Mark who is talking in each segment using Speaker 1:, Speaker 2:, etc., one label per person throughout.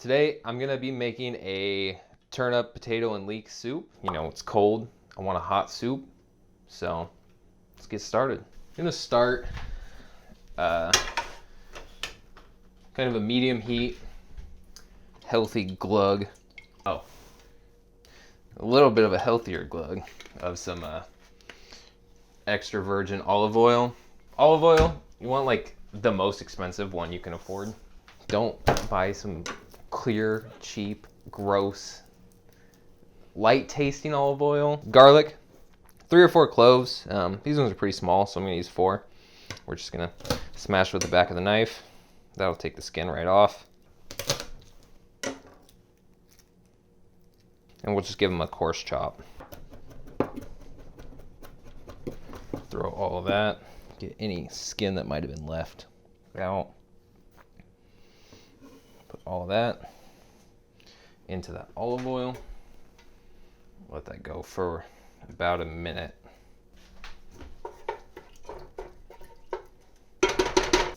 Speaker 1: Today I'm gonna be making a turnip, potato, and leek soup. You know, it's cold. I want a hot soup. So let's get started. I'm gonna start kind of a medium heat, healthy glug. Oh, a little bit of a healthier glug of some extra virgin olive oil. Olive oil, you want like the most expensive one you can afford. Don't buy some clear, cheap, gross, light tasting olive oil. Garlic, 3 or 4 cloves. These ones are pretty small, so I'm gonna use 4. We're just gonna smash with the back of the knife. That'll take the skin right off. And we'll just give them a coarse chop. Throw all of that, get any skin that might have been left out. Put all of that into that olive oil. Let that go for about a minute.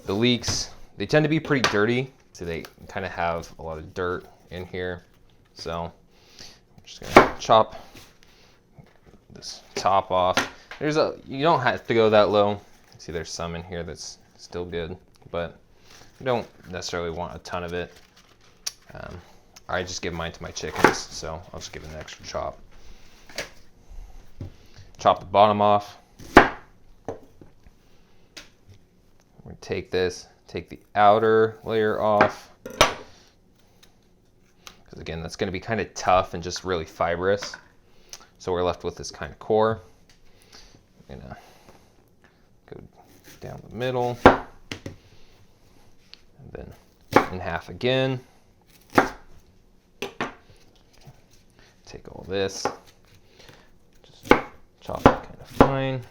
Speaker 1: The leeks, they tend to be pretty dirty, so they kind of have a lot of dirt in here. So I'm just gonna chop this top off. You don't have to go that low. See, there's some in here that's still good, but you don't necessarily want a ton of it. I just give mine to my chickens, so I'll just give it an extra chop. Chop the bottom off. We're gonna take this, take the outer layer off, because again, that's gonna be kind of tough and just really fibrous. So we're left with this kind of core. I'm gonna go down the middle, and then in half again. Take all this, just chop it kind of fine.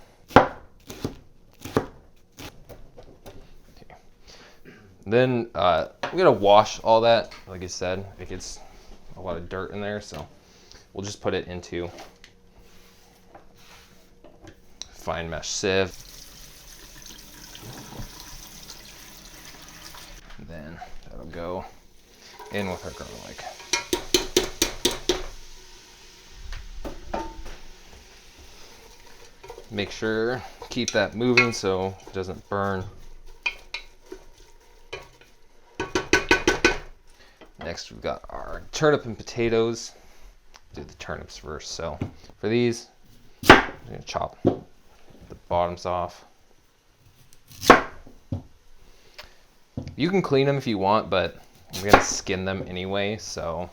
Speaker 1: Okay. Then we're gonna wash all that. Like I said, it gets a lot of dirt in there, so we'll just put it into fine mesh sieve. And then that'll go in with our garlic. Make sure, keep that moving so it doesn't burn. Next, we've got our turnip and potatoes. Do the turnips first. So for these, I'm gonna chop the bottoms off. You can clean them if you want, but I'm gonna skin them anyway, so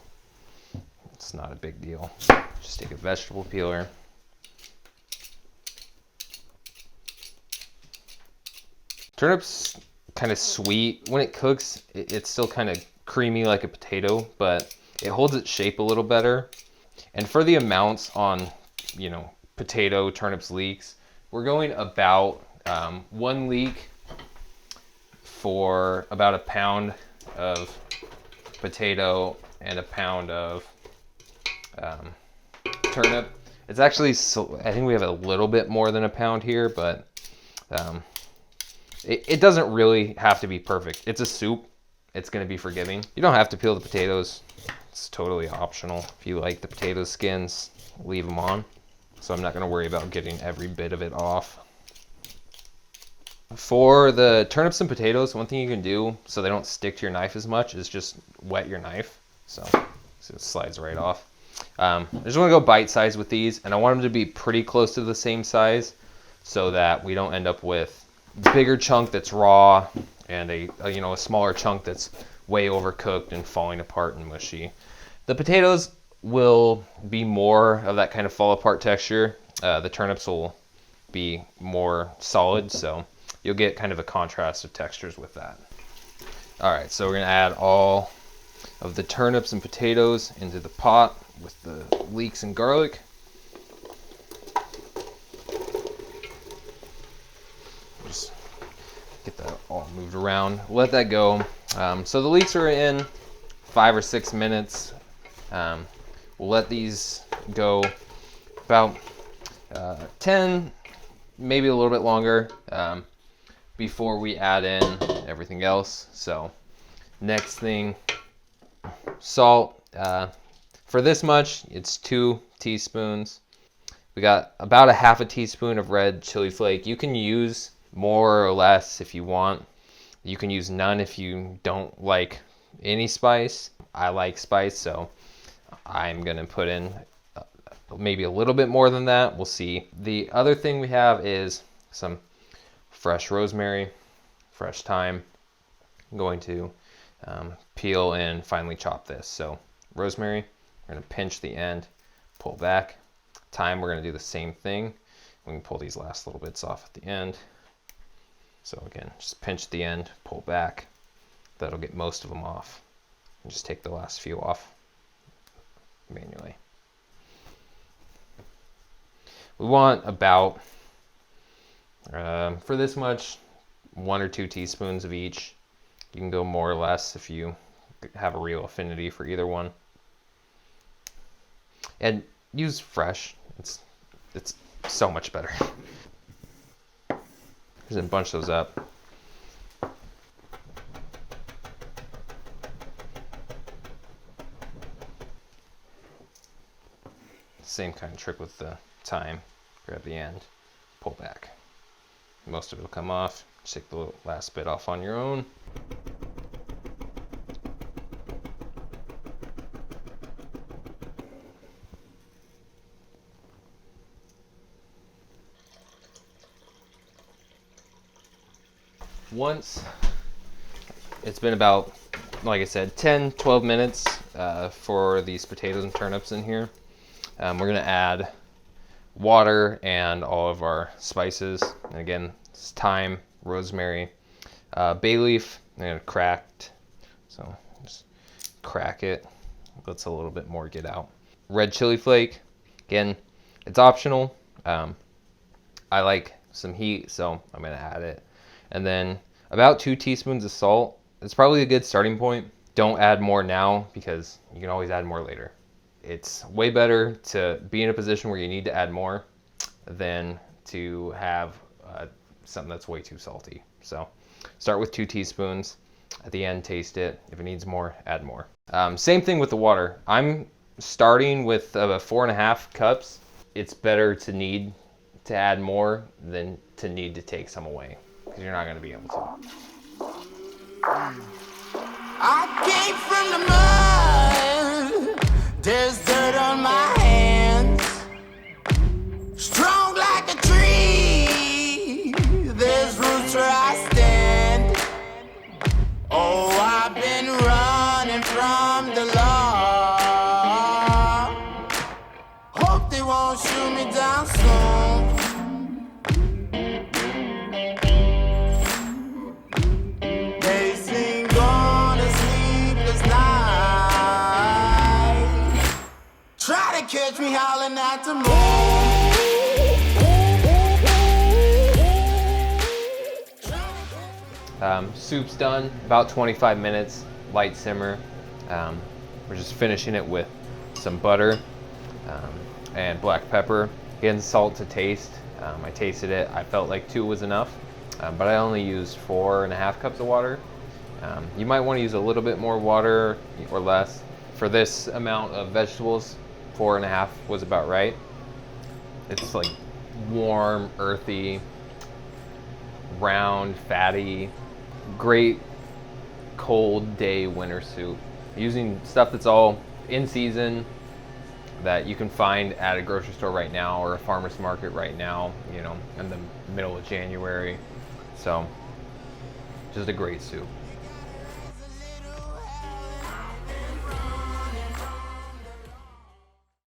Speaker 1: it's not a big deal. Just take a vegetable peeler. Turnip's kind of sweet. When it cooks, it's still kind of creamy like a potato, but it holds its shape a little better. And for the amounts on, potato, turnips, leeks, we're going about 1 leek for about a pound of potato and a pound of turnip. It's actually, I think we have a little bit more than a pound here, but it doesn't really have to be perfect. It's a soup. It's going to be forgiving. You don't have to peel the potatoes. It's totally optional. If you like the potato skins, leave them on. So I'm not going to worry about getting every bit of it off. For the turnips and potatoes, one thing you can do so they don't stick to your knife as much is just wet your knife. So it slides right off. I just want to go bite size with these, and I want them to be pretty close to the same size so that we don't end up with bigger chunk that's raw and a smaller chunk that's way overcooked and falling apart and mushy. The potatoes will be more of that kind of fall apart texture. The turnips will be more solid, so you'll get kind of a contrast of textures with that. All right, so we're gonna add all of the turnips and potatoes into the pot with the leeks and garlic. Just get that all moved around. Let that go. So the leeks are in 5 or 6 minutes. We'll let these go about 10, maybe a little bit longer before we add in everything else. So next thing Salt, for this much, it's 2 teaspoons. We got about a half a teaspoon of red chili flake. You can use more or less if you want. You can use none if you don't like any spice. I like spice, so I'm gonna put in maybe a little bit more than that. We'll see. The other thing we have is some fresh rosemary, fresh thyme. I'm going to peel and finely chop this. So rosemary, we're gonna pinch the end, pull back. Thyme, we're gonna do the same thing. We can pull these last little bits off at the end. So again, just pinch the end, pull back. That'll get most of them off. And just take the last few off manually. We want about, for this much, 1 or 2 teaspoons of each. You can go more or less if you have a real affinity for either one. And use fresh. It's so much better. Just bunch those up. Same kind of trick with the thyme. Grab the end, pull back. Most of it will come off. Just take the last bit off on your own. Once it's been about, like I said, 10-12 minutes for these potatoes and turnips in here, we're gonna add water and all of our spices. And again, it's thyme, rosemary, bay leaf. I'm gonna cracked, so just crack it. Lets a little bit more get out. Red chili flake. Again, it's optional. I like some heat, so I'm gonna add it. And then about 2 teaspoons of salt. It's probably a good starting point. Don't add more now because you can always add more later. It's way better to be in a position where you need to add more than to have something that's way too salty. So start with 2 teaspoons. At the end, taste it. If it needs more, add more. Same thing with the water. I'm starting with 4.5 cups. It's better to need to add more than to need to take some away, because you're not going to be able to.
Speaker 2: I came from the mud. There's dirt on my hands. Strong like a tree. There's roots where I stand. Oh, I've been running from the law. Hope they won't shoot me down soon. Catch me howling at the moon.
Speaker 1: Soup's done, about 25 minutes, light simmer. We're just finishing it with some butter and black pepper. Again, salt to taste. I tasted it, I felt like 2 was enough, but I only used 4.5 cups of water. You might want to use a little bit more water or less. For this amount of vegetables, 4.5 was about right. It's like warm, earthy, round, fatty, great cold day winter soup. Using stuff that's all in season that you can find at a grocery store right now or a farmer's market right now, you know, in the middle of January. So just a great soup.